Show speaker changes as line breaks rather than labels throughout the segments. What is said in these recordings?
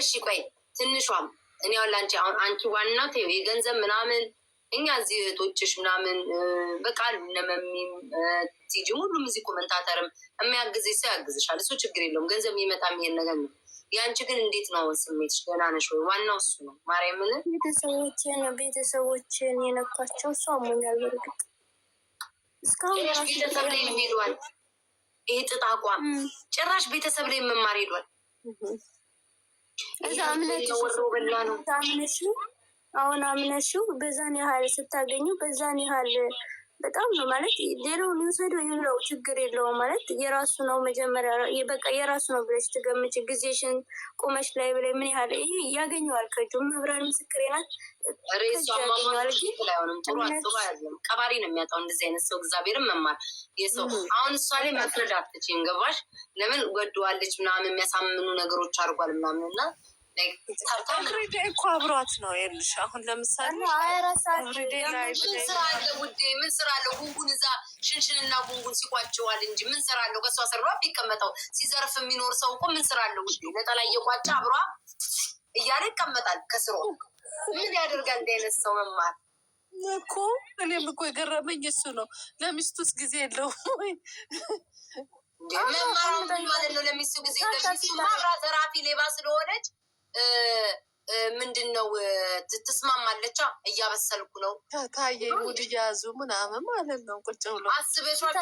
እሺ ቆይ ትንሿም እኔ ያው ላንቺ አሁን አንቺ ዋናው ተይው የገንዘብ ምናምን እኛ እዚህ እህቶችሽ ምናምን በቃል ለመሚም ቲጂም ሁሉም እዚህ ኮመንታተርም የሚያግዝሽ ሰው ያግዝሻል። እሱ ችግር የለውም። ገንዘብ የሚመጣ የሚሄድ ነገር ነው። የአንቺ ግን እንዴት ነው ስሜትሽ? ደህና ነሽ ወይ? ዋናው እሱ ነው። ማርያምን
ቤተሰቦችን የነኳቸው እሱ አሞኛል። በርግጥ እስካሁን
ቤተሰብ ላይ ሄዷል። ይሄ ጥጥ አቋም ጭራሽ ቤተሰብ ላይ መማር ሄዷል።
እዛ እምነት ወሮበላ ነው ታምነሽው አሁን አምነሽው በዛን ያህል ስታገኙ በዛን ያህል በጣም ነው ማለት ሌላውን ይውሰደው ይለው ችግር የለውም ማለት የራሱ ነው። መጀመሪያ በቃ የራሱ ነው ብለሽ ትገምጪ ጊዜሽን ቁመሽ ላይ ብላይ ምን ያህል ይሄ ያገኘዋል። ከጁ መብራን ምስክሬ ናት።
ቀባሪ ነው የሚያጣው እንደዚህ አይነት ሰው። እግዚአብሔርን መማር የሰው አሁን እሷ ላይ መፍረድ አትችይም። ገባሽ? ለምን ወደዋለች ምናምን የሚያሳምኑ ነገሮች አድርጓል ምናምን እና
እኮ አብሯት ነው የልሽ። አሁን ለምሳሌ
ምን ስራ አለው? ጉንጉን እዛ ሽንሽንና ጉንጉን ሲቋጭዋል እንጂ ምን ስራ አለው? ከእሷ ስራ ቢቀመጠው ሲዘርፍ የሚኖር ሰው እኮ ምን ስራ አለው? ውዴ ነጠላ እየቋጫ አብሯ እያለ ይቀመጣል ከስሮ። ምን ያደርጋል? እንደ አይነት ሰው መማር
እኮ እኔም እኮ የገረመኝ እሱ ነው። ለሚስቱስ ጊዜ የለውም ወይ?
መማር ማለት ነው ለሚስቱ ጊዜ ማብራ ዘራፊ ሌባ ስለሆነች ምንድን ነው ትስማማለቻ? እያበሰልኩ ነው
ታየ ሙድ እያያዙ ምናምን ማለት ነው። ቁጭ ብሎ
አስበሽዋል?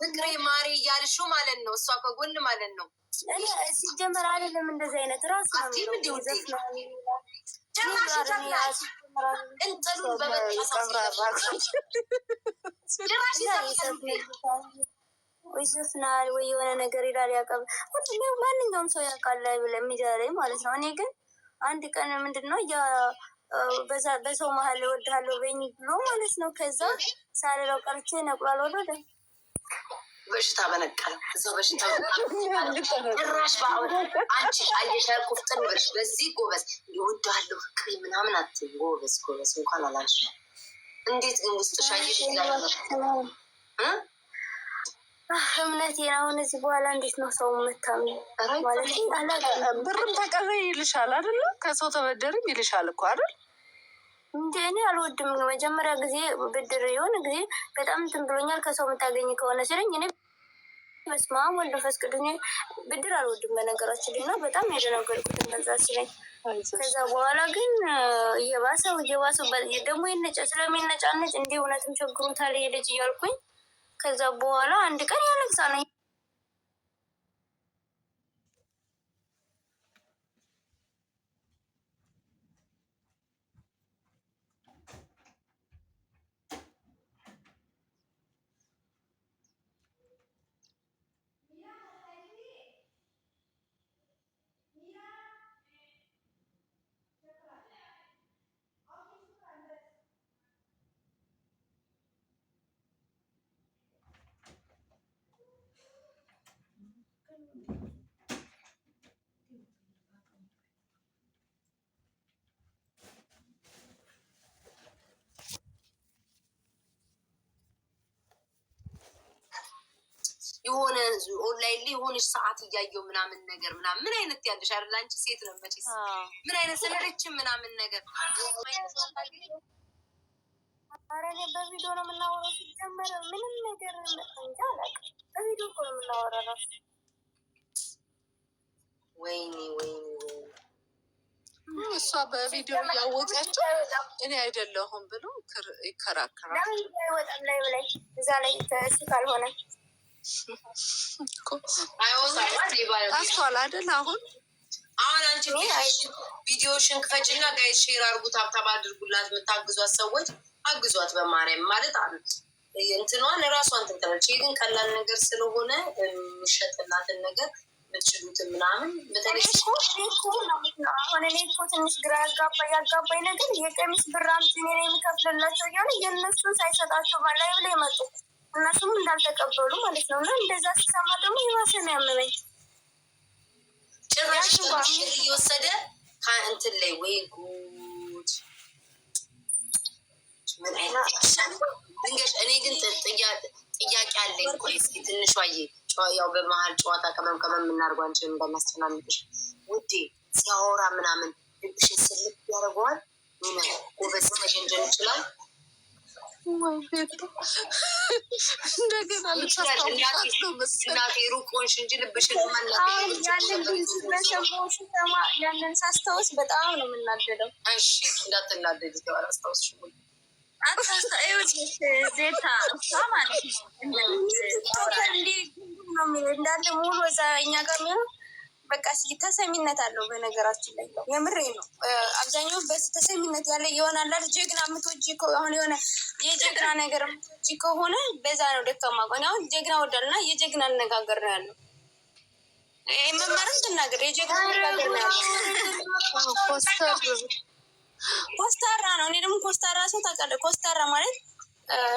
ፍቅሬ ማሪ እያልሽው ማለት ነው። እሷ ከጎን ማለት ነው።
ሲጀመር አይደለም እንደዚህ አይነት ራሱ ነው
እንጥሉን
ወይ ዘፍናል ወይ የሆነ ነገር ይላል ያቀብ ማንኛውም ሰው ያውቃል ላይ ብለ ሚዲያ ላይ ማለት ነው። እኔ ግን አንድ ቀን ምንድን ነው በሰው መሀል እወድሃለሁ በኝ ብሎ ማለት ነው። ከዛ ሳልለው ቀርቼ ነቁላል ወረደ
በሽታ በነቀለ እዛ በሽታ ጭራሽ በአሁን አንቺ አየሻል ኩፍጥን ብለሽ በዚህ ጎበዝ እወድሃለሁ ፍቅሬ ምናምን አትይም። ጎበዝ እንኳን አላልሽ። እንዴት ግን ውስጥሽ አየሽ ይላል እምነቴን አሁን እዚህ በኋላ እንዴት ነው ሰው መታሚ ማለት
ብርም ተቀበይ ይልሻል አይደለ? ከሰው ተበደርም ይልሻል እኮ አይደል?
እንደ እኔ አልወድም። መጀመሪያ ጊዜ ብድር የሆነ ጊዜ በጣም እንትን ብሎኛል። ከሰው የምታገኝ ከሆነ ሲለኝ እኔ በስመ አብ ወወልድ ወመንፈስ ቅዱስ ብድር አልወድም በነገራችን ላይ እና በጣም ያደነገርኩት እንደዛ ሲለኝ፣ ከዛ በኋላ ግን እየባሰው ደግሞ ስለሚነጫነጭ እንዲህ እውነትም ቸግሮታል ይሄ ልጅ እያልኩኝ ከዛ በኋላ አንድ ቀን ያለቅሳል።
የሆነ ኦንላይን ላይ የሆነች ሰዓት እያየው ምናምን ነገር ምናምን ምን አይነት ያለሽ አይደል? አንቺ ሴት ነው መቼስ ምን አይነት ስለለችም ምናምን ነገር
አረኔ በቪዲዮ ነው የምናወራው። ሲጀመር ምንም ነገር እንጃ አላውቅም። በቪዲዮ እኮ ነው የምናወራው ራሱ።
ወይኔ
እሷ በቪዲዮ እያወቀችው እኔ አይደለሁም ብሎ ይከራከራል።
ለምን አይወጣም ላይ ብላይ እዛ ላይ እሱ ካልሆነ
ታስቷል አይደል? አሁን
አንቺ ቪዲዮሽን ክፈችና ጋይስ ሼር አርጉ፣ ታብታብ አድርጉላት። የምታግዟት ሰዎች አግዟት በማርያም ማለት አሉ። እንትኗን ራሷን ትንትነች። ግን ቀላል ነገር ስለሆነ የሚሸጥላትን ነገር ምችሉትን ምናምን በተለይ
አሁን እኔ እኮ ትንሽ ግራ ያጋባኝ ነገር የቀሚስ ብር አምጪ እኔ ነኝ የምከፍልላቸው እያለ የእነሱን ሳይሰጣቸው በላይ ብላ መጡ። እነሱም እንዳልተቀበሉ ማለት ነው። እና እንደዛ ሲሰማ ደግሞ የባሰ ነው ያመመኝ።
ጭራሽ እየወሰደ ከእንትን ላይ ወይ ጉድ ምን አይነት ድንገሽ። እኔ ግን ጥያቄ አለኝ። ቆይ እስኪ ትንሿዬ ያው በመሀል ጨዋታ ከመም የምናደርገው አንችልም እንዳናስተናንቅሽ ውዴ። ሲያወሩ ምናምን ልብሽን ስልክ ያደርገዋል። ጎበዝ መጀንጀን ይችላል።
እንደገና
እናቴ ሩቅ ሆንሽ እንጂ ልብሽን
ያንን ሳስታውስ በጣም ነው የምናደደው።
እሺ እንዳትናደድ ተባል አስታውስሽ
ዜታ እሷ ማለት ነው እንዳለ ሙሉ እዛ እኛ ጋር የሚሆነው በቃ ተሰሚነት አለው። በነገራችን ላይ የምሬ ነው። አብዛኛው በስ ተሰሚነት ያለ ይሆናል። ጀግና ምትወጂ አሁን የሆነ የጀግና ነገር ምትወጂ ከሆነ በዛ ነው ደካማ ጎን። አሁን ጀግና ወዳልና የጀግና አነጋገር ነው ያለው። መማርም ትናገር የጀግና አነጋገር ነው ያለው። ኮስታራ ነው። እኔ ደግሞ ኮስታራ ሰው ታውቃለህ። ኮስታራ ማለት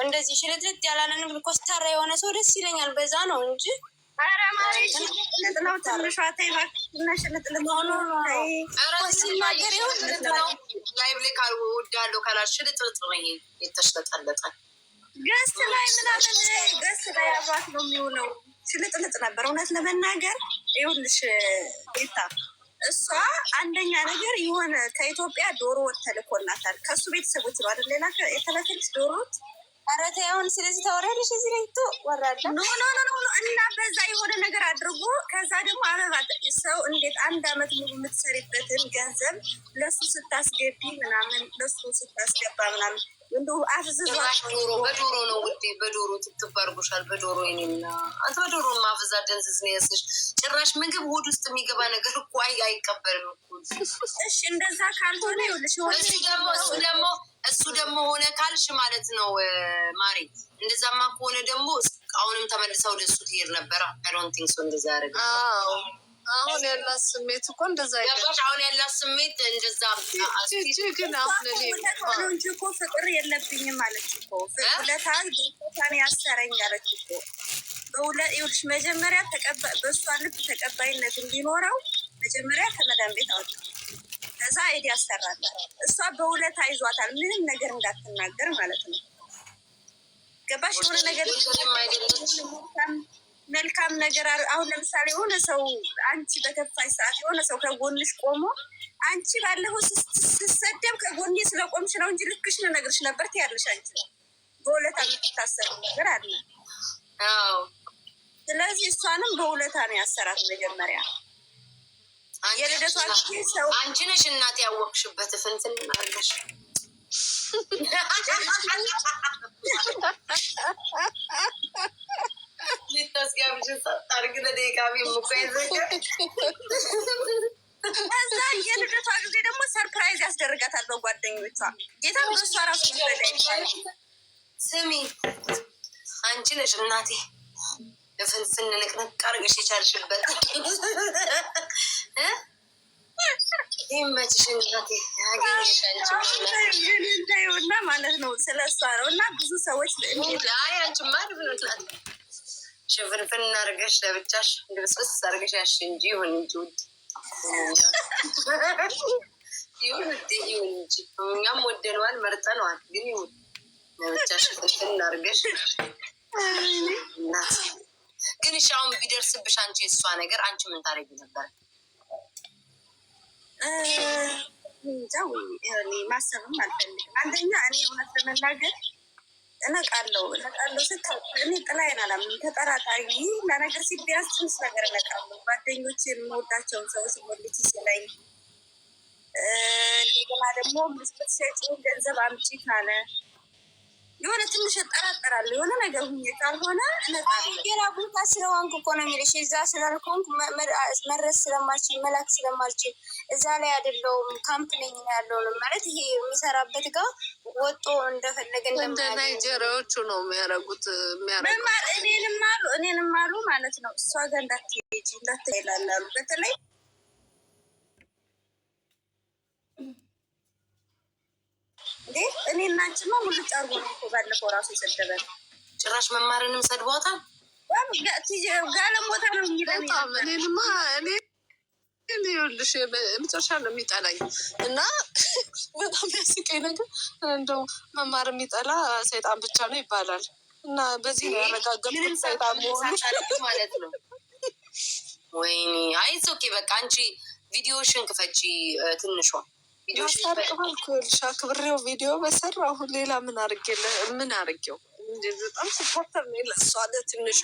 እንደዚህ ሽልጥልጥ ያላለ ንግድ ኮስታራ የሆነ ሰው ደስ ይለኛል። በዛ ነው እንጂ
ነው ትንሿ
ሲናገር ላይቭ ላይ ካልወዳለሁ ካላል ሽልጥልጥ ነው። ይሄ የተሽለጠለጠ
ገስ ላይ ምናምን ገስ ላይ አብሯት ነው የሚውለው። ሽልጥልጥ ነበር እውነት ለመናገር ይኸውልሽ ቤታ እሷ አንደኛ ነገር የሆነ ከኢትዮጵያ ዶሮ ወጥ ተልኮላታል። ከእሱ ቤተሰቦች ነው አይደል? ሌላ የተላከልሽ ዶሮ ወጥ
አረተ አሁን ስለዚህ ታወሪያለሽ እዚህ ላይ ቶ ወራዳ
ኖ እና በዛ የሆነ ነገር አድርጎ ከዛ ደግሞ አበባ ሰው እንዴት 1 አመት ሙሉ የምትሰሪበትን ገንዘብ ለሱ ስታስገቢ ምናምን ለሱ ስታስገባ ምናምን እንደ አፍዝዟት
በዶሮ ነው ውዴ፣ በዶሮ ትባርጎሻል። በዶሮ ይኔና አንተ በዶሮ ማፍዛ ደንዝዝ ነው ያስሽ። ጭራሽ ምግብ ሆድ ውስጥ የሚገባ ነገር እኮ አይቀበልም እኮ።
እሺ እንደዛ ካልሆነ ይኸውልሽ
እሱ ደግሞ ሆነ ካልሽ ማለት ነው ማሪ። እንደዛማ ከሆነ ደግሞ አሁንም ተመልሳ ወደ እሱ ትሄድ ነበረ። ዶንቲንግ ሶ እንደዛ ያደረገ
አሁን ያላት ስሜት እኮ እንደዛ
ያባሽ አሁን ያላት ስሜት እንደዛ
ግን አሁን
እንጂ እኮ ፍቅር የለብኝም አለች እኮ ሁለታን ቦታን ያሰረኝ አለች እኮ። ይኸውልሽ መጀመሪያ በእሷ ልብ ተቀባይነት እንዲኖረው መጀመሪያ ከመዳን ቤት አወጣ። ከዛ ሄድ ያሰራል። እሷ በሁለት አይዟታል ምንም ነገር እንዳትናገር ማለት ነው። ገባሽ? የሆነ ነገር መልካም ነገር አሁን ለምሳሌ የሆነ ሰው አንቺ በከፋሽ ሰዓት የሆነ ሰው ከጎንሽ ቆሞ አንቺ ባለፈው ስትሰደብ ከጎኔ ስለቆምሽ ነው እንጂ ልክሽ ልነግርሽ ነበር ትያለሽ። አንቺ በሁለታ የምትታሰሩ ነገር አለ። ስለዚህ እሷንም በሁለታ ነው ያሰራት መጀመሪያ። የልደቷ ሰው
አንቺ ነሽ እናት ያወቅሽበት ፍንትን አለሽ።
እዛ የልደቷ ጊዜ ደግሞ ሰርፕራይዝ ያስደርጋታል በጓደኞቿ። ጌታ በእሷ ራሱ
ስሚ አንቺ ነሽ እናቴ ፍንፍን ንቅንቅ አድርገሽ የቻልሽበት ይመችሽ እናቴ
ያገኝሻንችና ማለት ነው። ስለ እሷ ነው እና ብዙ ሰዎች
አንቺማ ድብነት ናት። ሽፍንፍን አድርገሽ ለብቻሽ ግብስብስ አድርገሽ ያሽ እንጂ ይሁን እንጂ ውድ ይሁን ውድ ይሁን እንጂ እኛም ወደነዋል መርጠነዋል። ግን ይሁን ለብቻሽ ሽፍንፍን አድርገሽ እናት። ግን እሺ አሁን ቢደርስብሽ አንቺ የእሷ ነገር አንቺ ምን ታደርጊ ነበር?
እንጃው ማሰብም አልፈልግም። አንደኛ እኔ እውነት ለመናገር እነቃለሁ እኔ ጥላዬን አላምንም። ተጠራጣሪ ለነገር ሲቢያስ ትንሽ ነገር እነቃለሁ። ጓደኞች የምወዳቸውን ሰዎች ሞልች ስለኝ እንደገና ደግሞ ምትሸጪውን ገንዘብ አምጪ ካለ የሆነ ትንሽ እጠራጠራለሁ። የሆነ ነገር ሁኜ ካልሆነ
ሌላ ቦታ ስለሆንኩ እኮ ነው የሚልሽ። እዛ ስላልሆንኩ መድረስ ስለማልችል መላክ ስለማልችል እዛ ላይ አይደለሁም። ካምፕ ነኝ ያለው ነው ማለት ይሄ የሚሰራበት ጋር ወጦ እንደፈለገ
እንደ ናይጄሪያዎቹ ነው የሚያደርጉት።
እኔንም አሉ ማለት ነው። እሷ ጋር እንዳትሄጂ እንዳትላላሉ በተለይ እኔ እናንችማ ሙልጭ አርጎ ነው እኮ ባለፈው ራሱ የሰደበን።
ጭራሽ መማርንም ሰድቧታል።
ጋለሞታ ነው የሚለን።
እኔንማ እኔ ይኸውልሽ መጨረሻ ነው የሚጠላኝ እና በጣም ያስቀኝ ነገር እንደው መማር የሚጠላ ሰይጣን ብቻ ነው ይባላል እና በዚህ ነው ያረጋገጥኩት ሰይጣን መሆኑ
ማለት ነው። ወይኔ አይዞህ ኦኬ በቃ አንቺ ቪዲዮሽን ክፈቺ ትንሿ
አክብሬው ቪዲዮ በሰራሁ ሌላ ምን አርጌው በጣም ስፖርተር ነው ለሷ ለትንሿ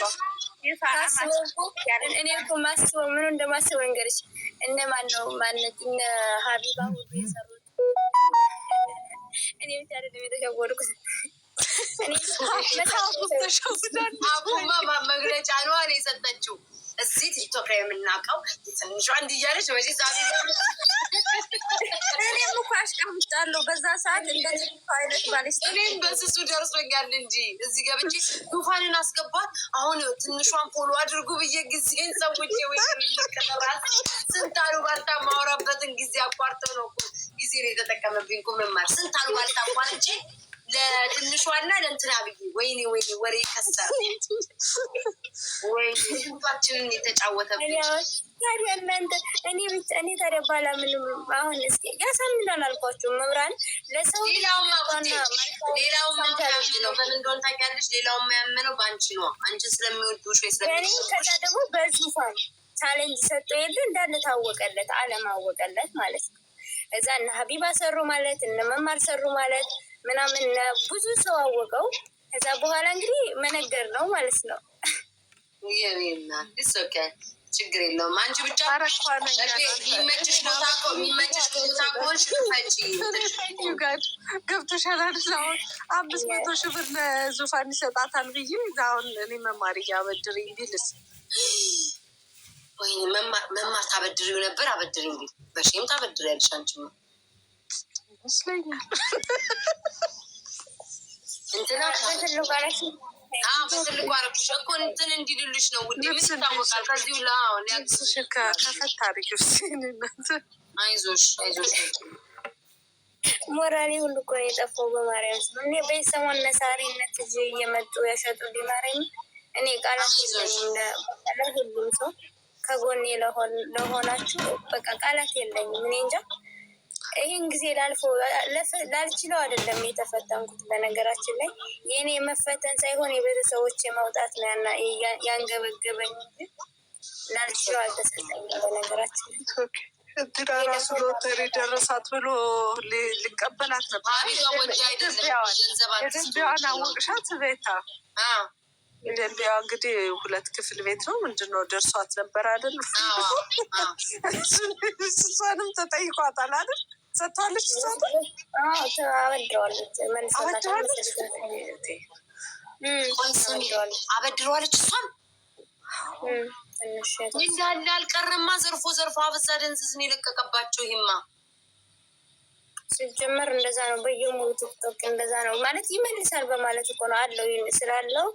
እኔ እኮ ማስበው ምን እንደማስበው እንገርሽ እነማን ነው ማነት እነ ሀቢባ ሁሉ የሰሩት እኔ ብቻ አይደለም የተሸወድኩት።
አቡማ መግለጫ ነው አለ የሰጠችው እዚህ ቲክቶክ የምናውቀው ትንሿ እንዲያለች ወይ
እኔም እኮ አሽቀምጫለሁ በዛ ሰዓት እንደዚህ አይነት ባለች
እኔም በስሱ ደርሶኛል እንጂ እዚህ ገብቼ ቱፋንን አስገባት አሁን ትንሿን ፎሎ አድርጉ ብዬ ጊዜን ሰውቼ ወይ ከተራስ ስንት አሉባልታ ማውራበትን ጊዜ አቋርጠው ነው ጊዜ ነው የተጠቀመብኝ እኮ መማር ስንት አሉባልታ አቋርጬ ለትንሿና ለእንትና ብዬ ወይኔ ወሬ ከሰረ ወይኔ ሁላችንን የተጫወተብኝ
ታዲያ እናንተ እኔ ታዲያ ባላ ምንም አሁን እስኪ ያሳምናል አልኳቸው መብራን ለሰው
ሌላውን ማያምነው በምን እንደሆነ ታውቂያለሽ? ሌላውን ማያምነው በአንቺ ነው። አንቺ ስለሚወዱሽ ወይ ስለሚወዱሽ
ከዛ ደግሞ በዙፋን ቻሌንጅ ሰጠው የለ እንዳለ ታወቀለት አለማወቀለት ማለት ነው። እዛ እነ ሀቢባ ሰሩ ማለት እነ መማር ሰሩ ማለት ምናምን ብዙ ሰው አወቀው። ከዛ በኋላ እንግዲህ መነገር ነው ማለት ነው።
ይሄና ዲስኦኬ ችግር የለውም። አንቺ ብቻ የሚመችሽ ቦታ ከሆንሽ ክፈቺ።
ገብቶሻል አይደል? አሁን 500 ሺህ ብር ለዙፋን ይሰጣታል ብዬ አሁን እኔ መማር እያበድርኝ ቢልስ
ወይ መማር ታበድሪው ነበር። አበድሪኝ ቢል በሽም ታበድሪያለሽ አንቺ
ይመስለኛል።
እንትና በትልቁ አረግሽ እኮ እንትን እንዲልልሽ ነው ውዴ። ምን ይታወቃል? ከዚሁ ሊያግዝሽ
ከፈት አድርጊው።
አይዞሽ
ሞራሌ ሁሉ እኮ ነው የጠፋው በማርያም ስም። እኔ በሰሞን ነሳሪነት እጅ እየመጡ ያሸጡ ሊማረኝ እኔ ቃላት የለኝም። ሁሉም ሰው ከጎኔ ለሆናችሁ በቃ ቃላት የለኝም። እኔ እንጃ ይህን ጊዜ ላልችለው አይደለም የተፈተንኩት። በነገራችን ላይ የእኔ መፈተን ሳይሆን የቤተሰቦች የማውጣት ነው ያንገበገበኝ። ላልችለው አልተሰጠኝም። በነገራችን ላይ
እንትና ራሱ ሎተሪ ደረሳት ብሎ ሊቀበላት ነበር። የደንቢያዋን አወቅሻት? ቤታ ደንቢያዋ እንግዲህ 2 ክፍል ቤት ነው ምንድነው ደርሷት ነበር አይደል? እሷንም ተጠይቋታል አይደል? ሰጥቷለች።
አበድረዋለች። እሷን እንዳለ አልቀረማ ዘርፎ አበዛ ደንዝዝን የለቀቀባቸው። ይማ
ሲጀመር እንደዛ ነው። በየሙሉ ቲክቶክ እንደዛ ነው ማለት ይመልሳል በማለት እኮ ነው አለው ስላለው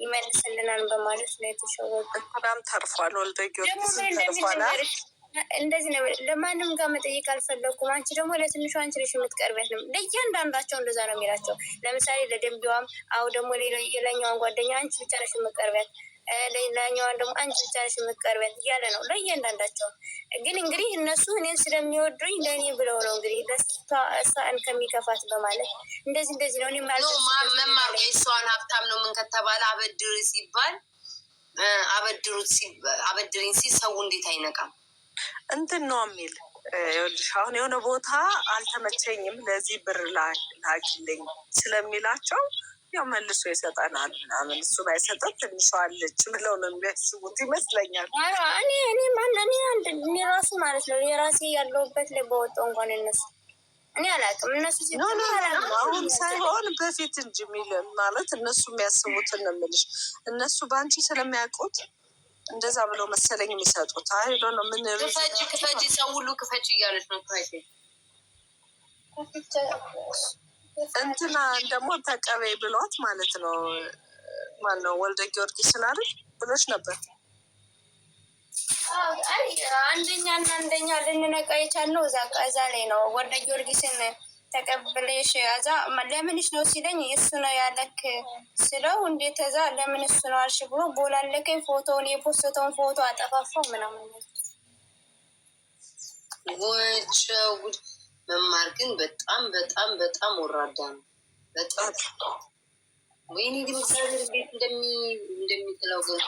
ይመልስልናል በማለት ነው የተሸወቁ።
በጣም ተርፏል። ወልደ ጊዮርጊስ ተርፏል።
እንደዚህ ነው። ለማንም ጋር መጠየቅ አልፈለኩም። አንቺ ደግሞ ለትንሹ አንቺ ነሽ የምትቀርቢያት ነው። ለእያንዳንዳቸው እንደዛ ነው የሚላቸው። ለምሳሌ ለደንቢዋም አሁ ደግሞ የላኛዋን ጓደኛ አንቺ ብቻ ነሽ የምትቀርቢያት፣ ሌላኛዋን ደግሞ አንቺ ብቻ ነሽ የምትቀርቢያት እያለ ነው ለእያንዳንዳቸው። ግን እንግዲህ እነሱ እኔን ስለሚወዱኝ ለእኔ ብለው ነው እንግዲህ እሷን ከሚከፋት በማለት እንደዚህ ነው። እኔ
መማር የእሷን ሀብታም ነው ምን ከተባለ አበድር ሲባል አበድሪኝ ሲል ሰው እንዴት አይነቃም?
እንትን ነው የሚል ይኸውልሽ፣ አሁን የሆነ ቦታ አልተመቸኝም ለዚህ ብር ላኪልኝ ስለሚላቸው ያው መልሶ ይሰጠናል ምናምን። እሱን አይሰጠን ትንሿለች ብለው ነው የሚያስቡት ይመስለኛል።
እኔ ራሱ ማለት ነው የራሴ ያለሁበት ላይ በወጣው እንኳን እነሱ እኔ አላውቅም። እነሱ
አሁን ሳይሆን በፊት እንጂ የሚል ማለት እነሱ የሚያስቡትን ነው የምልሽ። እነሱ በአንቺ ስለሚያውቁት እንደዛ ብለው መሰለኝ የሚሰጡት። አይ ነው ምን
ክፈጂ ሰው ሁሉ ክፈጂ እያለች ነው።
እንትና ደግሞ ተቀበይ ብሏት ማለት ነው። ማነው ወልደ ጊዮርጊስን አይደል ብሎች ነበር። አንደኛ
ልንነቃ የቻልነው እዛ ላይ ነው። ወልደ ጊዮርጊስን ተቀብለሽ እዛ ለምንሽ ነው ሲለኝ እሱ ነው ያለክ ስለው እንዴት እዛ ለምን እሱ ነው አልሽ ብሎ ቦላለከኝ። ፎቶውን የፖስተውን ፎቶ አጠፋፋው ምናምን።
ወቸው መማር ግን በጣም ወራዳ ነው። በጣም ወይኔ ግን እግዚአብሔር እንዴት እንደሚጥለው ግን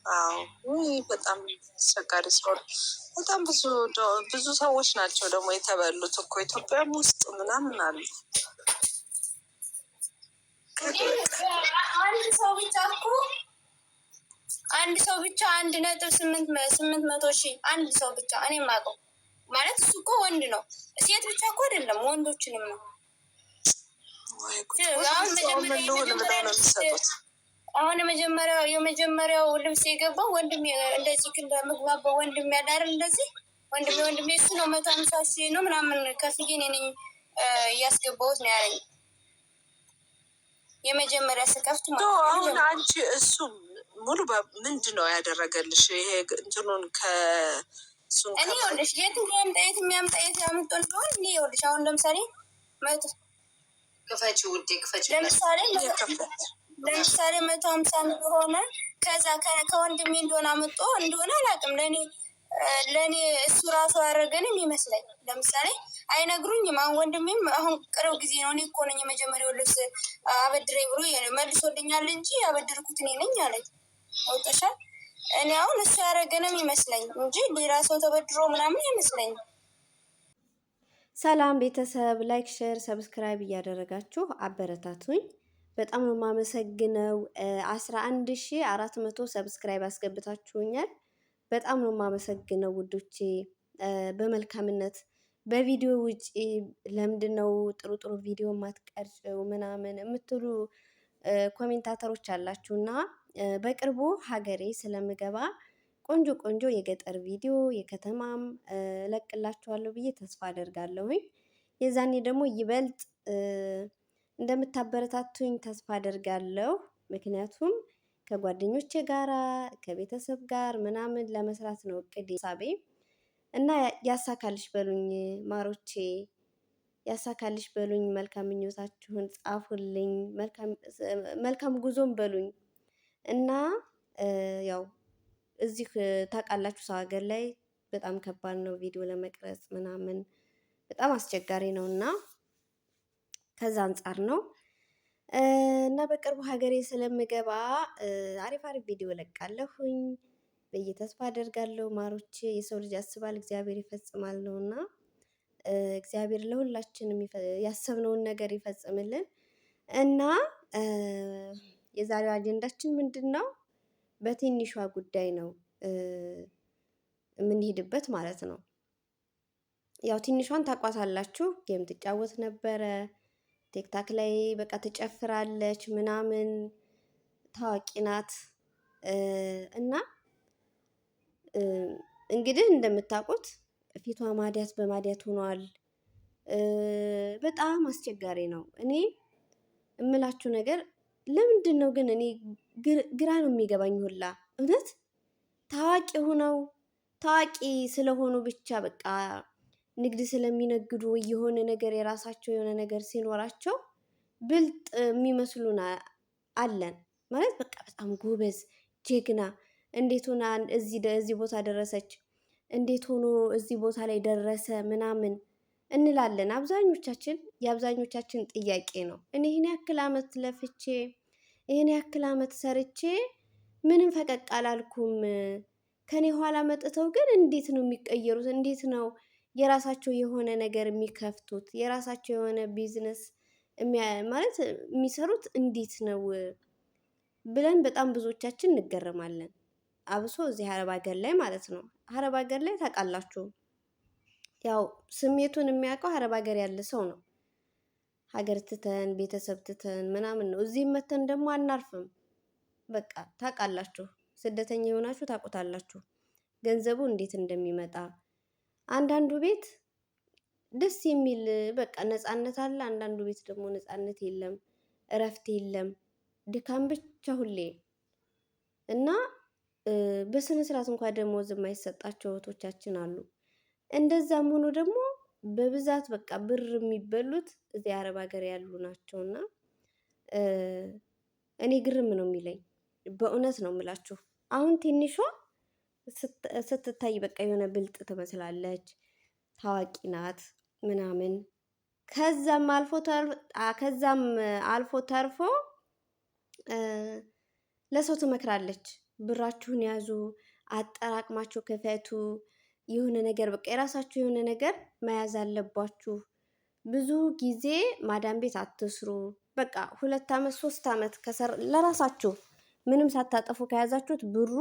አዎ በጣም አስቸጋሪ ስለሆነ በጣም ብዙ ሰዎች ናቸው ደግሞ የተበሉት እኮ ኢትዮጵያም ውስጥ ምናምን አሉ።
አንድ ሰው ብቻ 1.8 አንድ ሰው ብቻ እኔ የማውቀው ማለት እሱ እኮ ወንድ ነው። ሴት ብቻ እኮ አይደለም ወንዶችንም ነው። አሁን የመጀመሪያው ልብስ የገባው ወንድሜ እንደዚህ እንደምግባባው ወንድሜ ያዳር እንደዚህ ወንድሜ እሱ ነው 150,000 ነው ምናምን ከፍዬ እኔ ነኝ እያስገባሁት ነው ያለኝ የመጀመሪያ ስከፍት ማለት ነው።
አሁን አንቺ እሱ ሙሉ ምንድን ነው ያደረገልሽ? ይሄ እንትኑን ከእሱን
እኔ ይኸውልሽ የት የሚያምጣ ያምጦ እንደሆን እኔ ይኸውልሽ አሁን ለምሳሌ
ክፈች ውዴ ክፈች።
ለምሳሌ 150 እንደሆነ ከዛ ከወንድሜ እንደሆነ አምጦ እንደሆነ አላውቅም። ለእኔ እሱ ራሱ ያደረገንም ይመስለኝ። ለምሳሌ አይነግሩኝም። አሁን ወንድሜም አሁን ቅርብ ጊዜ ነው እኔ እኮ ነኝ የመጀመሪያው ልብስ አበድረኝ ብሎ መልሶልኛል እንጂ ያበድርኩት እኔ ነኝ አለኝ። አውጠሻል። እኔ አሁን እሱ ያደረገንም ይመስለኝ እንጂ ሌላ ሰው ተበድሮ ምናምን አይመስለኝም።
ሰላም ቤተሰብ፣ ላይክ ሼር ሰብስክራይብ እያደረጋችሁ አበረታቱኝ። በጣም ነው የማመሰግነው። 11,400 ሰብስክራይብ አስገብታችሁኛል። በጣም ነው የማመሰግነው ውዶቼ። በመልካምነት በቪዲዮ ውጪ ለምንድን ነው ጥሩ ቪዲዮ ማትቀርጭው ምናምን የምትሉ ኮሜንታተሮች አላችሁ እና በቅርቡ ሀገሬ ስለምገባ ቆንጆ የገጠር ቪዲዮ የከተማም እለቅላችኋለሁ ብዬ ተስፋ አደርጋለሁኝ። የዛኔ ደግሞ ይበልጥ እንደምታበረታቱኝ ተስፋ አደርጋለሁ። ምክንያቱም ከጓደኞቼ ጋራ ከቤተሰብ ጋር ምናምን ለመስራት ነው እቅዴ ሳቤ እና ያሳካልሽ በሉኝ ማሮቼ፣ ያሳካልሽ በሉኝ። መልካም ምኞታችሁን ጻፉልኝ። መልካም ጉዞም በሉኝ እና ያው እዚህ ታውቃላችሁ ሰው ሀገር ላይ በጣም ከባድ ነው ቪዲዮ ለመቅረጽ ምናምን በጣም አስቸጋሪ ነው እና ከዛ አንጻር ነው እና በቅርቡ ሀገሬ ስለምገባ አሪፍ ቪዲዮ ለቃለሁኝ ብዬ ተስፋ አደርጋለሁ ማሮቼ። የሰው ልጅ ያስባል እግዚአብሔር ይፈጽማል ነውና እግዚአብሔር ለሁላችንም ያሰብነውን ነገር ይፈጽምልን እና የዛሬው አጀንዳችን ምንድን ነው? በትንሿ ጉዳይ ነው የምንሄድበት ማለት ነው። ያው ትንሿን ታቋታላችሁ። ጌም ትጫወት ነበረ ቲክታክ ላይ በቃ ትጨፍራለች ምናምን ታዋቂ ናት እና እንግዲህ እንደምታውቁት ፊቷ ማዲያት በማዲያት ሆኗል። በጣም አስቸጋሪ ነው። እኔ እምላችሁ ነገር ለምንድን ነው ግን እኔ ግራ ነው የሚገባኝ ሁላ እውነት ታዋቂ ሆነው ታዋቂ ስለሆኑ ብቻ በቃ ንግድ ስለሚነግዱ የሆነ ነገር የራሳቸው የሆነ ነገር ሲኖራቸው ብልጥ የሚመስሉን አለን ማለት በቃ በጣም ጎበዝ ጀግና፣ እንዴት ሆና እዚህ ቦታ ደረሰች፣ እንዴት ሆኖ እዚህ ቦታ ላይ ደረሰ ምናምን እንላለን። የአብዛኞቻችን ጥያቄ ነው። እኔ ይህን ያክል አመት ለፍቼ ይህን ያክል አመት ሰርቼ ምንም ፈቀቅ አላልኩም። ከኔ ኋላ መጥተው ግን እንዴት ነው የሚቀየሩት? እንዴት ነው የራሳቸው የሆነ ነገር የሚከፍቱት? የራሳቸው የሆነ ቢዝነስ ማለት የሚሰሩት እንዴት ነው ብለን በጣም ብዙዎቻችን እንገረማለን። አብሶ እዚህ አረብ ሀገር ላይ ማለት ነው። አረብ ሀገር ላይ ታውቃላችሁ ያው ስሜቱን የሚያውቀው አረብ ሀገር ያለ ሰው ነው። ሀገር ትተን ቤተሰብ ትተን ምናምን ነው። እዚህ መተን ደግሞ አናርፍም። በቃ ታውቃላችሁ፣ ስደተኛ የሆናችሁ ታውቁታላችሁ ገንዘቡ እንዴት እንደሚመጣ። አንዳንዱ ቤት ደስ የሚል በቃ ነፃነት አለ፣ አንዳንዱ ቤት ደግሞ ነፃነት የለም፣ እረፍት የለም፣ ድካም ብቻ ሁሌ እና በስነ ስርዓት እንኳን ደሞዝ የማይሰጣቸው እህቶቻችን አሉ። እንደዛም ሆኖ ደግሞ በብዛት በቃ ብር የሚበሉት እዚህ አረብ ሀገር ያሉ ናቸውና እኔ ግርም ነው የሚለኝ በእውነት ነው የምላችሁ። አሁን ትንሿ ስትታይ በቃ የሆነ ብልጥ ትመስላለች፣ ታዋቂ ናት ምናምን። ከዛም አልፎ ተርፎ ለሰው ትመክራለች። ብራችሁን ያዙ፣ አጠራቅማችሁ ክፈቱ። የሆነ ነገር በቃ የራሳችሁ የሆነ ነገር መያዝ አለባችሁ። ብዙ ጊዜ ማዳም ቤት አትስሩ። በቃ 2 ዓመት 3 ዓመት ለራሳችሁ ምንም ሳታጠፉ ከያዛችሁት ብሩ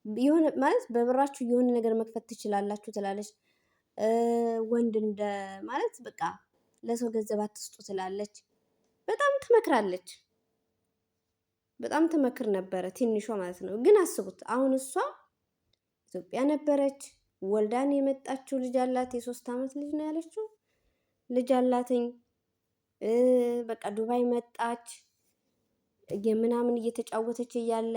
የሆነ ማለት በብራችሁ የሆነ ነገር መክፈት ትችላላችሁ ትላለች። ወንድ እንደ ማለት በቃ ለሰው ገንዘብ አትስጡ ትላለች። በጣም ትመክራለች። በጣም ትመክር ነበረ ትንሿ ማለት ነው። ግን አስቡት አሁን እሷ ኢትዮጵያ ነበረች፣ ወልዳን የመጣችው ልጅ አላት። የ3 ዓመት ልጅ ነው ያለችው ልጅ አላትኝ። በቃ ዱባይ መጣች የምናምን እየተጫወተች እያለ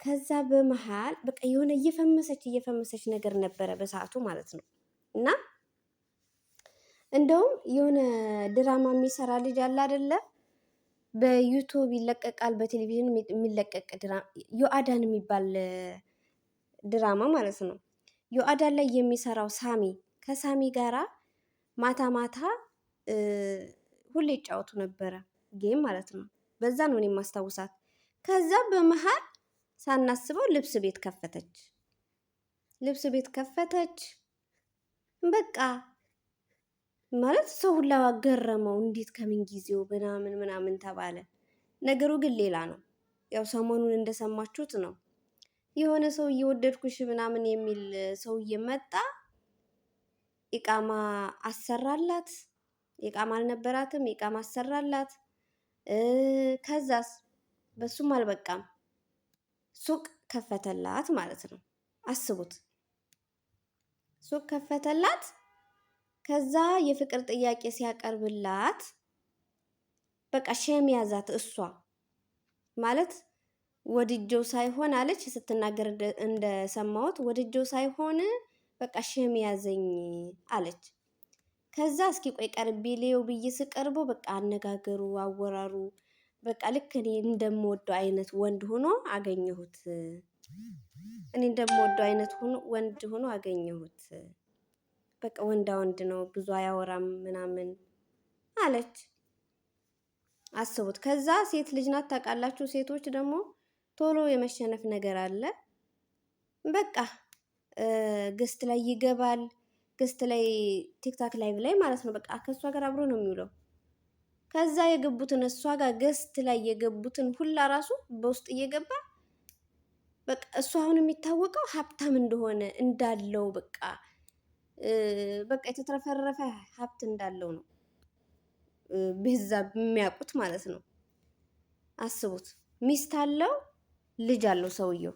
ከዛ በመሃል በቃ የሆነ እየፈመሰች ነገር ነበረ በሰዓቱ ማለት ነው። እና እንደውም የሆነ ድራማ የሚሰራ ልጅ አለ አይደለ? በዩቱብ ይለቀቃል፣ በቴሌቪዥን የሚለቀቅ ድራማ ዮአዳን የሚባል ድራማ ማለት ነው። ዮአዳን ላይ የሚሰራው ሳሚ ከሳሚ ጋራ ማታ ማታ ሁሌ ይጫወቱ ነበረ ጌም ማለት ነው። በዛ ነው እኔ የማስታውሳት። ከዛ በመሃል ሳናስበው ልብስ ቤት ከፈተች። በቃ ማለት ሰው ሁላ ገረመው። እንዴት ከምን ጊዜው ምናምን ተባለ። ነገሩ ግን ሌላ ነው። ያው ሰሞኑን እንደሰማችሁት ነው። የሆነ ሰው እየወደድኩሽ ምናምን የሚል ሰውዬ መጣ። ኢቃማ አሰራላት። ኢቃማ አልነበራትም፣ ኢቃማ አሰራላት። ከዛስ በሱም አልበቃም፣ ሱቅ ከፈተላት ማለት ነው። አስቡት፣ ሱቅ ከፈተላት። ከዛ የፍቅር ጥያቄ ሲያቀርብላት በቃ ሸም ያዛት። እሷ ማለት ወድጀው ሳይሆን አለች ስትናገር እንደሰማሁት፣ ወድጀው ሳይሆን በቃ ሸም ያዘኝ አለች። ከዛ እስኪ ቆይ ቀርቤ ሌው ብዬ ስቀርበው በቃ አነጋገሩ፣ አወራሩ በቃ ልክ እኔ እንደምወደው አይነት ወንድ ሆኖ አገኘሁት። ወንድ ሆኖ አገኘሁት። በቃ ወንድ ነው፣ ብዙ አያወራም ምናምን አለች። አስቡት። ከዛ ሴት ልጅ ናት ታውቃላችሁ። ሴቶች ደግሞ ቶሎ የመሸነፍ ነገር አለ። በቃ ገስት ላይ ይገባል። ገስት ላይ ቲክታክ ላይቭ ላይ ማለት ነው። በቃ ከእሷ ጋር አብሮ ነው የሚውለው። ከዛ የገቡትን እሷ ጋር ገስት ላይ የገቡትን ሁላ ራሱ በውስጥ እየገባ በቃ እሱ አሁን የሚታወቀው ሀብታም እንደሆነ እንዳለው በቃ የተትረፈረፈ ሀብት እንዳለው ነው በዛ የሚያውቁት ማለት ነው። አስቡት። ሚስት አለው፣ ልጅ አለው ሰውየው።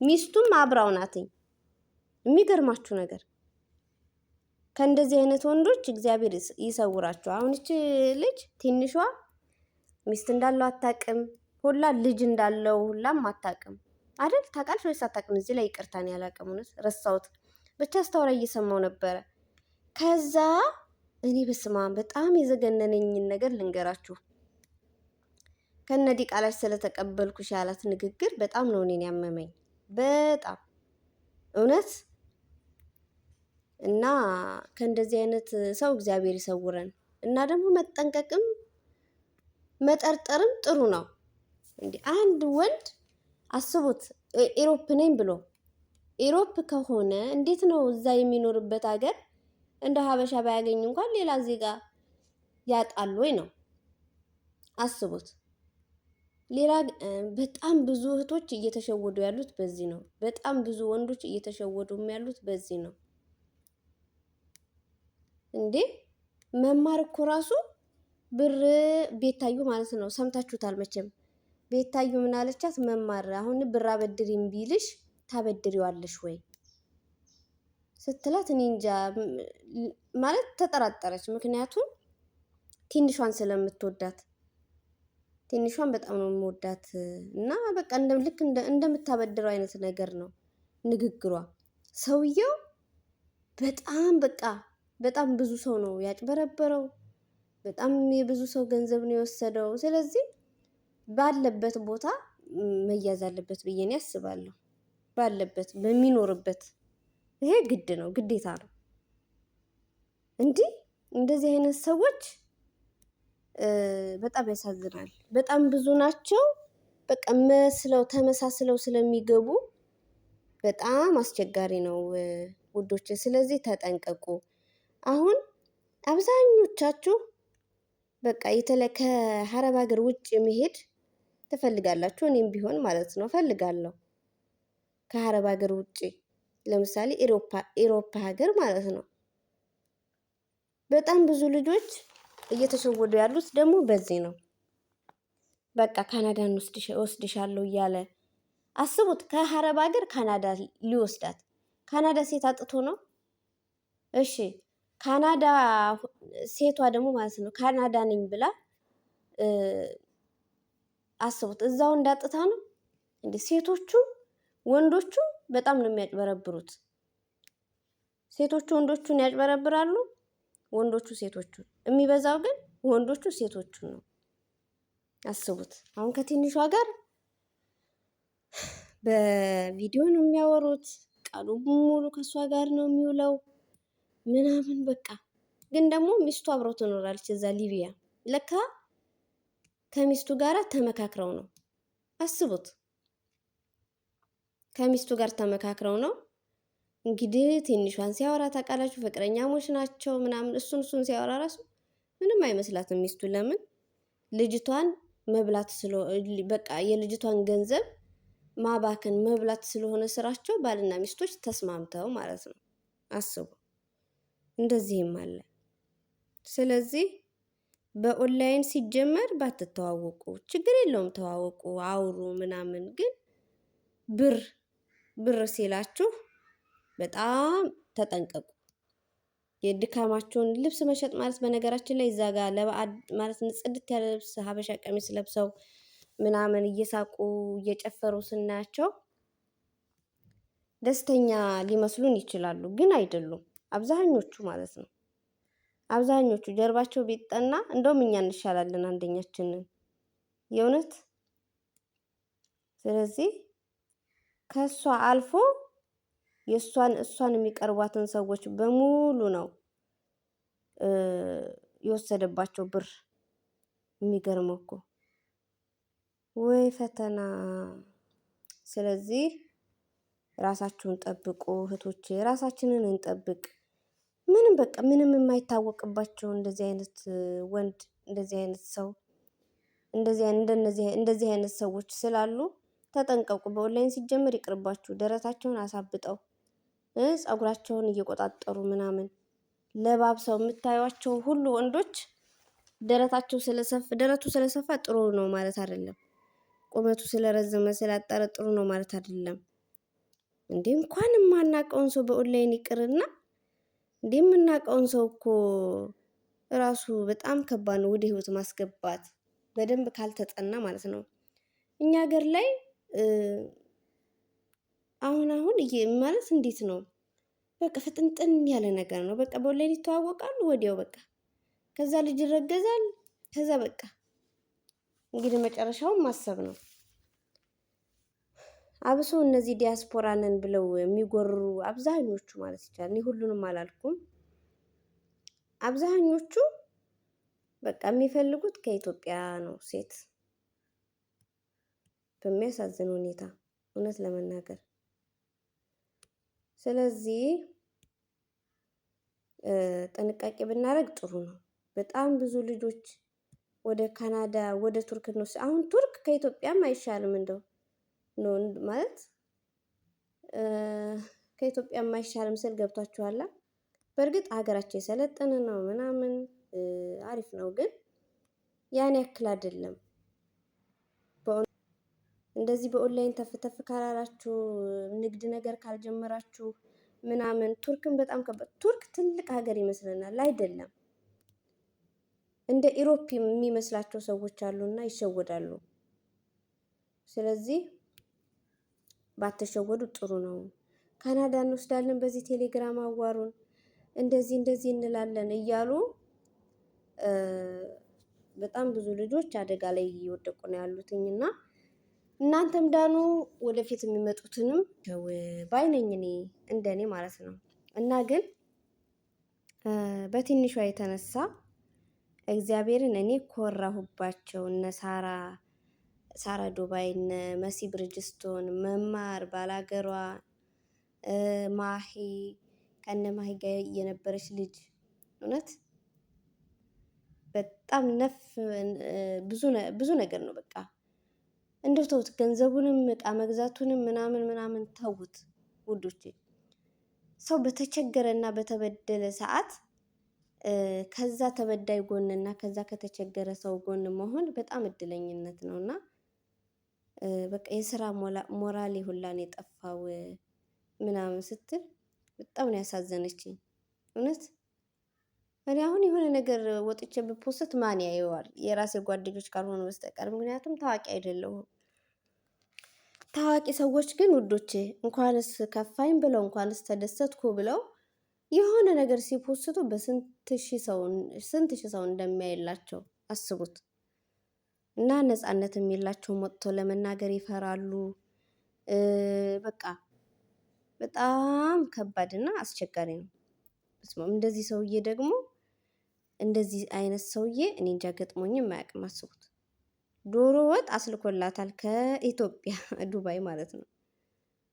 ሚስቱም አብራው ናትኝ። የሚገርማችሁ ነገር ከእንደዚህ አይነት ወንዶች እግዚአብሔር ይሰውራቸው። አሁን እቺ ልጅ ትንሿ ሚስት እንዳለው አታውቅም፣ ሁላ ልጅ እንዳለው ሁላም አታውቅም አይደል? ታውቃለች ወይስ አታውቅም? እዚህ ላይ ይቅርታ ነው ያላውቅም፣ እውነት ረሳሁት። ብቻ አስታወራ እየሰማው ነበረ። ከዛ እኔ በስማ በጣም የዘገነነኝን ነገር ልንገራችሁ። ከነዲ ቃላች ስለተቀበልኩሽ ያላት ንግግር በጣም ነው እኔን ያመመኝ፣ በጣም እውነት። እና ከእንደዚህ አይነት ሰው እግዚአብሔር ይሰውረን። እና ደግሞ መጠንቀቅም መጠርጠርም ጥሩ ነው። እንዴ አንድ ወንድ አስቡት፣ ኢሮፕ ነኝ ብሎ ኢሮፕ ከሆነ እንዴት ነው እዛ የሚኖርበት ሀገር እንደ ሀበሻ ባያገኝ እንኳን ሌላ ዜጋ ያጣል ወይ ነው? አስቡት። ሌላ በጣም ብዙ እህቶች እየተሸወዱ ያሉት በዚህ ነው። በጣም ብዙ ወንዶች እየተሸወዱም ያሉት በዚህ ነው። እንዴ መማር እኮ ራሱ ብር ቤታዩ ማለት ነው። ሰምታችሁታል መቼም። ቤታዩ ምን አለቻት? መማር አሁን ብር አበድሪም ቢልሽ ታበድሪዋለሽ ወይ ስትላት እኔ እንጃ ማለት ተጠራጠረች። ምክንያቱም ትንሿን ስለምትወዳት፣ ትንሿን በጣም ነው የምወዳት እና በቃ ልክ እንደምታበድረው አይነት ነገር ነው ንግግሯ። ሰውየው በጣም ብዙ ሰው ነው ያጭበረበረው። በጣም የብዙ ሰው ገንዘብ ነው የወሰደው። ስለዚህ ባለበት ቦታ መያዝ አለበት ብዬ እኔ አስባለሁ። ባለበት በሚኖርበት ይሄ ግድ ነው፣ ግዴታ ነው። እንደዚህ አይነት ሰዎች በጣም ያሳዝናል። በጣም ብዙ ናቸው። በቃ ተመሳስለው ስለሚገቡ በጣም አስቸጋሪ ነው ውዶች። ስለዚህ ተጠንቀቁ። አሁን አብዛኞቻችሁ በቃ ከሀረብ ሀገር ውጭ መሄድ ትፈልጋላችሁ። እኔም ቢሆን ማለት ነው ፈልጋለሁ። ከሀረብ ሀገር ውጭ ለምሳሌ ኢሮፓ ሀገር ማለት ነው። በጣም ብዙ ልጆች እየተሸወዱ ያሉት ደግሞ በዚህ ነው። በቃ ካናዳን ወስድሻለሁ እያለ አስቡት። ከሀረብ ሀገር ካናዳ ሊወስዳት፣ ካናዳ ሴት አጥቶ ነው። እሺ ካናዳ ሴቷ ደግሞ ማለት ነው ካናዳ ነኝ ብላ አስቡት፣ እዛው እንዳጥታ ነው እንዴ? ሴቶቹ ወንዶቹ በጣም ነው የሚያጭበረብሩት። ሴቶቹ ወንዶቹን ያጭበረብራሉ፣ ወንዶቹ ሴቶቹን። የሚበዛው ግን ወንዶቹ ሴቶቹን ነው። አስቡት። አሁን ከትንሿ ጋር በቪዲዮ ነው የሚያወሩት፣ ቃሉ ሙሉ ከእሷ ጋር ነው የሚውለው ምናምን በቃ። ግን ደግሞ ሚስቱ አብረው ትኖራለች እዛ ሊቢያ። ለካ ከሚስቱ ጋር ተመካክረው ነው። አስቡት፣ ከሚስቱ ጋር ተመካክረው ነው እንግዲህ። ትንሿን ሲያወራ ታውቃላችሁ፣ ፍቅረኛሞች ናቸው ምናምን። እሱን ሲያወራ ራሱ ምንም አይመስላትም ሚስቱ። ለምን? ልጅቷን መብላት በቃ የልጅቷን ገንዘብ ማባከን መብላት ስለሆነ ስራቸው፣ ባልና ሚስቶች ተስማምተው ማለት ነው። አስቡ፣ እንደዚህም አለ። ስለዚህ በኦንላይን ሲጀመር ባትተዋወቁ ችግር የለውም፣ ተዋወቁ፣ አውሩ ምናምን። ግን ብር ሲላችሁ በጣም ተጠንቀቁ። የድካማቸውን ልብስ መሸጥ ማለት በነገራችን ላይ እዛ ጋር ለበዓል ማለት ጽድት ያለ ልብስ ሀበሻ ቀሚስ ለብሰው ምናምን እየሳቁ እየጨፈሩ ስናያቸው ደስተኛ ሊመስሉን ይችላሉ፣ ግን አይደሉም። አብዛኞቹ ማለት ነው። አብዛኞቹ ጀርባቸው ቢጠና እንደውም እኛ እንሻላለን አንደኛችንን የእውነት። ስለዚህ ከሷ አልፎ እሷን የሚቀርቧትን ሰዎች በሙሉ ነው የወሰደባቸው ብር። የሚገርመው እኮ ወይ ፈተና። ስለዚህ ራሳችሁን ጠብቁ እህቶቼ፣ ራሳችንን እንጠብቅ። ምንም በቃ ምንም የማይታወቅባቸው እንደዚህ አይነት ወንድ፣ እንደዚህ አይነት ሰው፣ እንደዚህ አይነት ሰዎች ስላሉ ተጠንቀቁ። በኦንላይን ሲጀመር ይቅርባችሁ። ደረታቸውን አሳብጠው ፀጉራቸውን እየቆጣጠሩ ምናምን ለባብሰው የምታዩቸው ሁሉ ወንዶች ደረቱ ስለሰፋ ጥሩ ነው ማለት አይደለም። ቁመቱ ስለረዘመ ስላጠረ ጥሩ ነው ማለት አይደለም። እንዴ እንኳን የማናውቀውን ሰው በኦንላይን ይቅርና እንዴ የምናውቀውን ሰው እኮ ራሱ በጣም ከባድ ነው ወደ ህይወት ማስገባት፣ በደንብ ካልተጠና ማለት ነው። እኛ ሀገር ላይ አሁን ማለት እንዴት ነው? በቃ ፍጥንጥን ያለ ነገር ነው። በቃ በኦንላይን ይተዋወቃሉ፣ ወዲያው በቃ ከዛ ልጅ ይረገዛል። ከዛ በቃ እንግዲህ መጨረሻውን ማሰብ ነው። አብሶ እነዚህ ዲያስፖራ ነን ብለው የሚጎርሩ አብዛኞቹ ማለት ይቻላል፣ እኔ ሁሉንም አላልኩም፣ አብዛኞቹ በቃ የሚፈልጉት ከኢትዮጵያ ነው ሴት፣ በሚያሳዝን ሁኔታ እውነት ለመናገር። ስለዚህ ጥንቃቄ ብናደርግ ጥሩ ነው። በጣም ብዙ ልጆች ወደ ካናዳ ወደ ቱርክ ነው። አሁን ቱርክ ከኢትዮጵያም አይሻልም እንደው ነው ማለት ከኢትዮጵያም አይሻልም ስል ገብቷችኋላ። በእርግጥ ሀገራቸው የሰለጠነ ነው ምናምን አሪፍ ነው፣ ግን ያን ያክል አይደለም። እንደዚህ በኦንላይን ተፍተፍ ካላላችሁ ንግድ ነገር ካልጀመራችሁ ምናምን ቱርክን በጣም ከባድ። ቱርክ ትልቅ ሀገር ይመስለናል፣ አይደለም። እንደ ኢሮፕ የሚመስላቸው ሰዎች አሉና ይሸወዳሉ። ስለዚህ ባትሸወዱ ጥሩ ነው። ካናዳ እንወስዳለን፣ በዚህ ቴሌግራም አዋሩን፣ እንደዚህ እንላለን እያሉ በጣም ብዙ ልጆች አደጋ ላይ እየወደቁ ነው ያሉትኝና እናንተም ዳኑ፣ ወደፊት የሚመጡትንም ባይነኝ እኔ እንደኔ ማለት ነው። እና ግን በትንሿ የተነሳ እግዚአብሔርን እኔ ኮራሁባቸው። እነ ሳራ ሳራ ዱባይ፣ እነ መሲ ብርጅስቶን፣ መማር ባላገሯ፣ ማሂ ከነ ማሂ ጋር የነበረች ልጅ እውነት በጣም ብዙ ነገር ነው። በቃ እንደው ተውት፣ ገንዘቡንም እቃ መግዛቱንም ምናምን ተውት ውዶቼ። ሰው በተቸገረ እና በተበደለ ሰዓት ከዛ ተበዳይ ጎን እና ከዛ ከተቸገረ ሰው ጎን መሆን በጣም እድለኝነት ነው እና በቃ የስራ ሞራሌ ሁላን የጠፋው ምናምን ስትል በጣም ነው ያሳዘነችኝ እውነት። እኔ አሁን የሆነ ነገር ወጥቼ ብፖስት ማን ያየዋል? የራሴ ጓደኞች ካልሆኑ በስተቀር ምክንያቱም ታዋቂ አይደለሁም። ታዋቂ ሰዎች ግን ውዶቼ እንኳንስ ከፋኝ ብለው እንኳንስ ተደሰትኩ ብለው የሆነ ነገር ሲፖስቱ በስንት ሺህ ሰው እንደሚያይላቸው አስቡት። እና ነፃነትም የላቸውም፣ ወጥቶ ለመናገር ይፈራሉ። በቃ በጣም ከባድ እና አስቸጋሪ ነው። እንደዚህ ሰውዬ ደግሞ እንደዚህ አይነት ሰውዬ እኔ እንጃ ገጥሞኝም አያውቅም። አስቡት። ዶሮ ወጥ አስልኮላታል ከኢትዮጵያ ዱባይ ማለት ነው።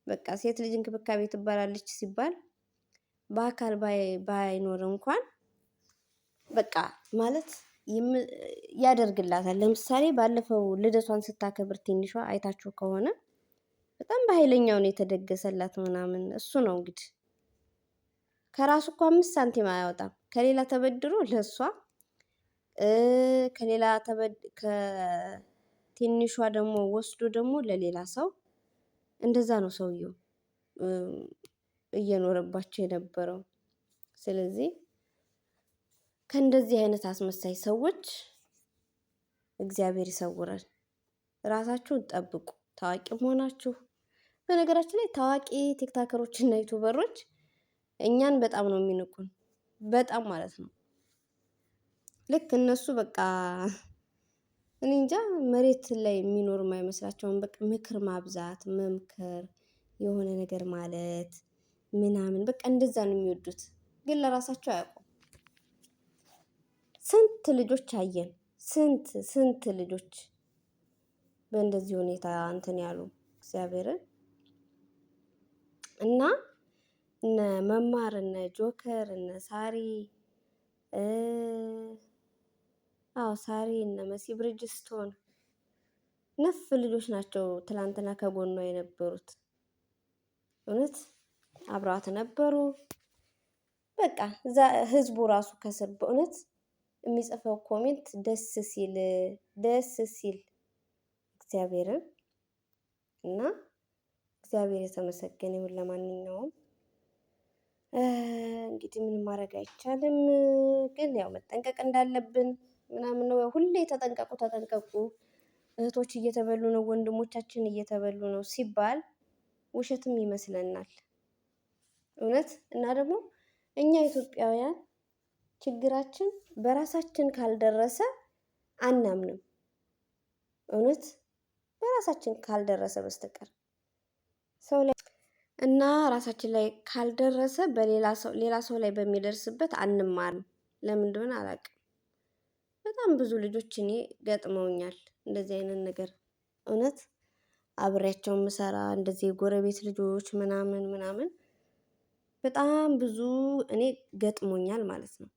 በቃ ሴት ልጅ እንክብካቤ ትባላለች ሲባል በአካል ባይኖር እንኳን በቃ ማለት ያደርግላታል። ለምሳሌ ባለፈው ልደቷን ስታከብር ትንሿ አይታችሁ ከሆነ በጣም በኃይለኛው ነው የተደገሰላት ምናምን። እሱ ነው እንግዲህ ከራሱ እኮ 5 ሳንቲም አያወጣም። ከሌላ ተበድሮ ለሷ ከሌላ ከትንሿ ደግሞ ወስዶ ደግሞ ለሌላ ሰው እንደዛ ነው ሰውየው እየኖረባቸው የነበረው። ስለዚህ ከእንደዚህ አይነት አስመሳይ ሰዎች እግዚአብሔር ይሰውራል። ራሳችሁን ጠብቁ፣ ታዋቂ መሆናችሁ። በነገራችን ላይ ታዋቂ ቲክታከሮች እና ዩቱበሮች እኛን በጣም ነው የሚንቁን፣ በጣም ማለት ነው። ልክ እነሱ በቃ እኔ እንጃ መሬት ላይ የሚኖር የማይመስላቸውን በቃ ምክር ማብዛት፣ መምከር፣ የሆነ ነገር ማለት ምናምን በቃ እንደዛ ነው የሚወዱት፣ ግን ለራሳቸው አያውቁም። ስንት ልጆች አየን፣ ስንት ልጆች በእንደዚህ ሁኔታ እንትን ያሉ እግዚአብሔርን እና እነ መማር፣ እነ ጆከር፣ እነ ሳሪ ሳሪ፣ እነ መሲ ብርጅስቶን ነፍ ልጆች ናቸው ትላንትና ከጎኗ የነበሩት። እውነት አብረዋት ነበሩ። በቃ ህዝቡ ራሱ ከስር በእውነት የሚጽፈው ኮሜንት ደስ ሲል እግዚአብሔርን እና እግዚአብሔር የተመሰገነ ይሁን። ለማንኛውም እንግዲህ ምንም ማድረግ አይቻልም፣ ግን ያው መጠንቀቅ እንዳለብን ምናምን ነው። ሁሌ ተጠንቀቁ፣ እህቶች እየተበሉ ነው፣ ወንድሞቻችን እየተበሉ ነው ሲባል ውሸትም ይመስለናል እውነት። እና ደግሞ እኛ ኢትዮጵያውያን ችግራችን በራሳችን ካልደረሰ አናምንም እውነት፣ በራሳችን ካልደረሰ በስተቀር ሰው ላይ እና ራሳችን ላይ ካልደረሰ ሌላ ሰው ላይ በሚደርስበት አንማርም። ለምን እንደሆነ አላውቅም። በጣም ብዙ ልጆች እኔ ገጥመውኛል እንደዚህ አይነት ነገር እውነት፣ አብሬያቸው ምሰራ እንደዚህ የጎረቤት ልጆች ምናምን በጣም ብዙ እኔ ገጥሞኛል ማለት ነው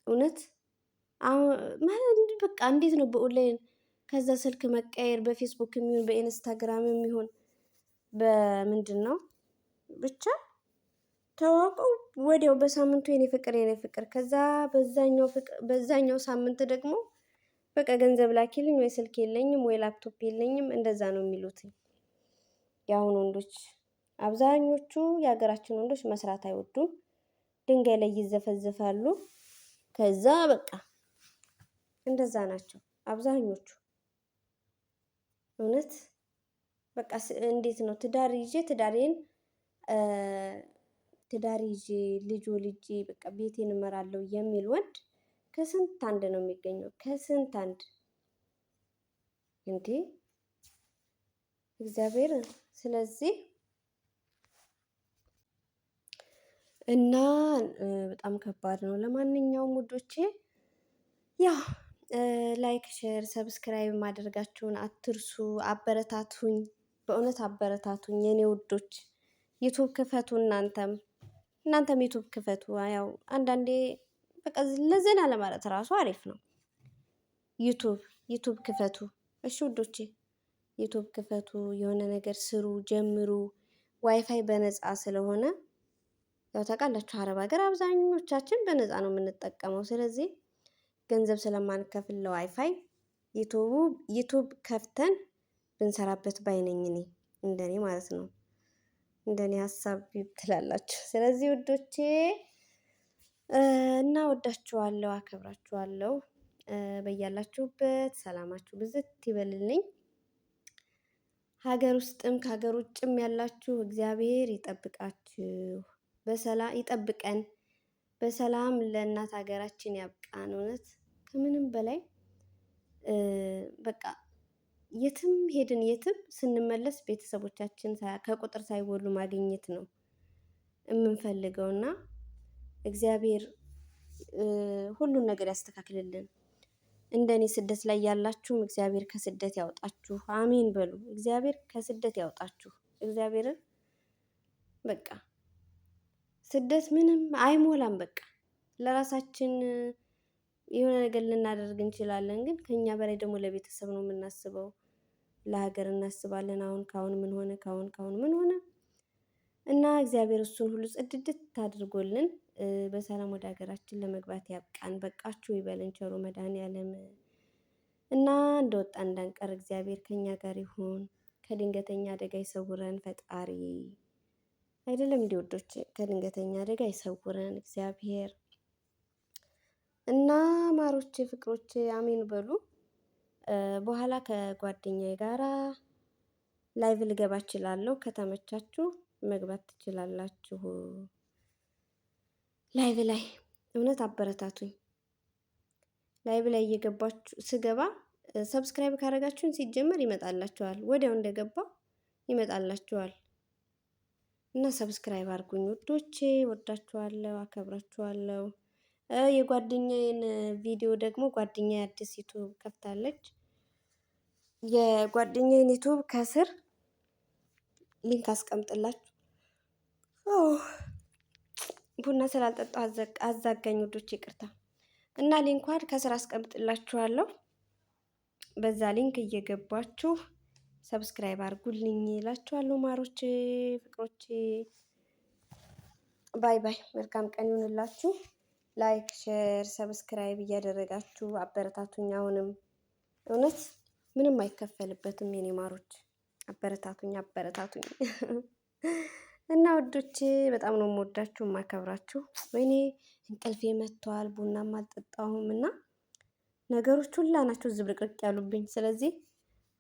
እውነት። አሁን በቃ እንዴት ነው በኦንላይን ከዛ ስልክ መቀየር በፌስቡክ የሚሆን በኢንስታግራም የሚሆን በምንድን ነው ብቻ ተዋውቀው ወዲያው በሳምንቱ የኔ ፍቅር ከዛ በዛኛው ሳምንት ደግሞ በቃ ገንዘብ ላኪልኝ ወይ ስልክ የለኝም ወይ ላፕቶፕ የለኝም እንደዛ ነው የሚሉት የአሁኑ ወንዶች። አብዛኞቹ የሀገራችን ወንዶች መስራት አይወዱም፣ ድንጋይ ላይ ይዘፈዘፋሉ። ከዛ በቃ እንደዛ ናቸው አብዛኞቹ እውነት። በቃ እንዴት ነው ትዳር ይዤ ልጅ ወልጄ በቃ ቤቴን እመራለሁ የሚል ወንድ ከስንት አንድ ነው የሚገኘው፣ ከስንት አንድ እንዴ እግዚአብሔር። ስለዚህ እና በጣም ከባድ ነው። ለማንኛውም ውዶቼ ያው ላይክ፣ ሼር፣ ሰብስክራይብ ማድረጋችሁን አትርሱ። አበረታቱኝ፣ በእውነት አበረታቱኝ የኔ ውዶች። ዩቱብ ክፈቱ፣ እናንተም ዩቱብ ክፈቱ። ያው አንዳንዴ በቃ ለዘና ለማለት ራሱ አሪፍ ነው። ዩቱብ ክፈቱ እሺ ውዶቼ፣ ዩቱብ ክፈቱ፣ የሆነ ነገር ስሩ፣ ጀምሩ። ዋይፋይ በነፃ ስለሆነ ያው ታውቃላችሁ፣ አረብ ሀገር አብዛኞቻችን በነፃ ነው የምንጠቀመው። ስለዚህ ገንዘብ ስለማንከፍል ለዋይፋይ ዩቱብ ከፍተን ብንሰራበት ባይነኝ እኔ እንደኔ ማለት ነው። እንደኔ ሀሳብ ትላላችሁ። ስለዚህ ውዶቼ እና ወዳችኋለሁ፣ አከብራችኋለሁ። በያላችሁበት ሰላማችሁ ብዝት ይበልልኝ። ሀገር ውስጥም ከሀገር ውጭም ያላችሁ እግዚአብሔር ይጠብቃችሁ፣ በሰላም ይጠብቀን፣ በሰላም ለእናት ሀገራችን ያብቃን። እውነት ከምንም በላይ በቃ የትም ሄድን የትም ስንመለስ ቤተሰቦቻችን ከቁጥር ሳይወሉ ማግኘት ነው የምንፈልገውና እግዚአብሔር ሁሉን ነገር ያስተካክልልን። እንደኔ ስደት ላይ ያላችሁም እግዚአብሔር ከስደት ያውጣችሁ። አሜን በሉ። እግዚአብሔር ከስደት ያውጣችሁ። እግዚአብሔርን በቃ ስደት ምንም አይሞላም። በቃ ለራሳችን የሆነ ነገር ልናደርግ እንችላለን፣ ግን ከኛ በላይ ደግሞ ለቤተሰብ ነው የምናስበው፣ ለሀገር እናስባለን። ካሁን ምን ሆነ፣ ካሁን ምን ሆነ እና እግዚአብሔር እሱን ሁሉ ጽድድት አድርጎልን በሰላም ወደ ሀገራችን ለመግባት ያብቃን። በቃችሁ ይበለን ቸሩ መድኃኔዓለም እና እንደወጣ እንዳንቀር እግዚአብሔር ከኛ ጋር ይሁን። ከድንገተኛ አደጋ ይሰውረን ፈጣሪ። አይደለም እንዲ ወዶች፣ ከድንገተኛ አደጋ ይሰውረን እግዚአብሔር እና ማሮቼ፣ ፍቅሮቼ አሜን በሉ። በኋላ ከጓደኛዬ ጋራ ላይቭ ልገባ እችላለሁ። ከተመቻችሁ መግባት ትችላላችሁ። ላይቭ ላይ እውነት አበረታቱኝ። ላይቭ ላይ እየገባችሁ ስገባ ሰብስክራይብ ካደረጋችሁን ሲጀመር ይመጣላችኋል። ወዲያው እንደገባው ይመጣላችኋል እና ሰብስክራይብ አድርጉኝ ውዶቼ። ወዳችኋለሁ፣ አከብራችኋለሁ። የጓደኛዬን ቪዲዮ ደግሞ ጓደኛዬ አዲስ ዩቱብ ከፍታለች። የጓደኛዬን ዩቱብ ከስር ሊንክ አስቀምጥላችሁ። ቡና ስላልጠጣሁ አዛጋኝ ውዶች፣ ይቅርታ። እና ሊንኳን ከስር አስቀምጥላችኋለሁ። በዛ ሊንክ እየገባችሁ ሰብስክራይብ አድርጉልኝ እላችኋለሁ። ማሮቼ፣ ፍቅሮቼ፣ ባይ ባይ። መልካም ቀን ይሁንላችሁ። ላይክ፣ ሼር፣ ሰብስክራይብ እያደረጋችሁ አበረታቱኝ። አሁንም እውነት ምንም አይከፈልበትም የኔ ማሮች፣ አበረታቱኝ። እና ወዶቼ በጣም ነው የምወዳችሁ የማከብራችሁ። ወይኔ እንቅልፌ መጥቷል፣ ቡናም አልጠጣሁም እና ነገሮች ሁላ ናቸው ዝብርቅርቅ ያሉብኝ። ስለዚህ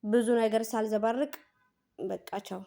ብዙ ነገር ሳልዘባርቅ በቃ ቻው።